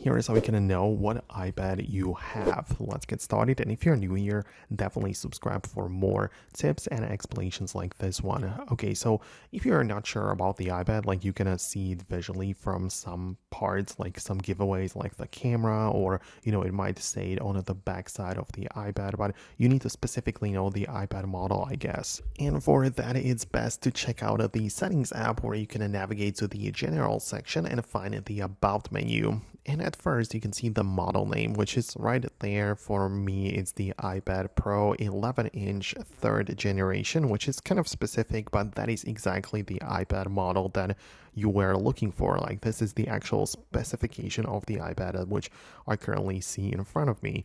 here is how we can know what iPad you have. Let's get started, and if you're new here, definitely subscribe for more tips and explanations like this one. Okay, so if you're not sure about the iPad, like you can see it visually from some parts, like some giveaways like the camera, or it might say it on the back side of the iPad, but you need to specifically know the iPad model, I guess. And for that, it's best to check out the settings app, where you can navigate to the general section and find the about menu. And at first you can see the model name, which is right there. For me, it's the iPad Pro 11-inch 3rd generation, which is kind of specific, but that is exactly the iPad model that you were looking for. Like, this is the actual specification of the iPad, which I currently see in front of me.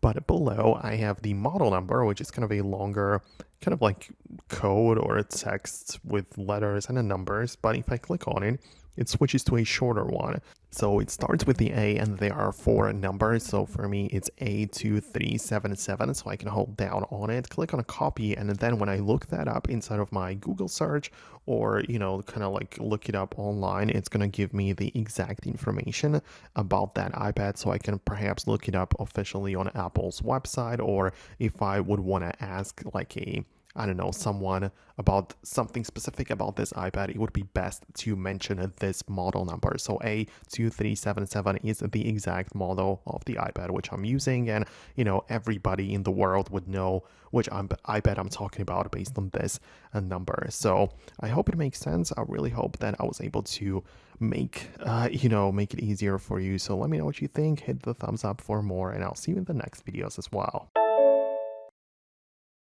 But below I have the model number, which is kind of a longer kind of like code or text with letters and numbers. But if I click on it, it switches to a shorter one. So it starts with the A and there are 4 numbers. So for me, it's A2377. So I can hold down on it, click on a copy, and then when I look that up inside of my Google search, or kind of like look it up online, it's going to give me the exact information about that iPad. So I can perhaps look it up officially on Apple's website, or if I would want to ask like someone about something specific about this iPad, it would be best to mention this model number. So A2377 is the exact model of the iPad which I'm using, and everybody in the world would know which iPad I'm talking about based on this number. So I hope it makes sense. I really hope that I was able to make it easier for you. So let me know what you think. Hit the thumbs up for more, and I'll see you in the next videos as well.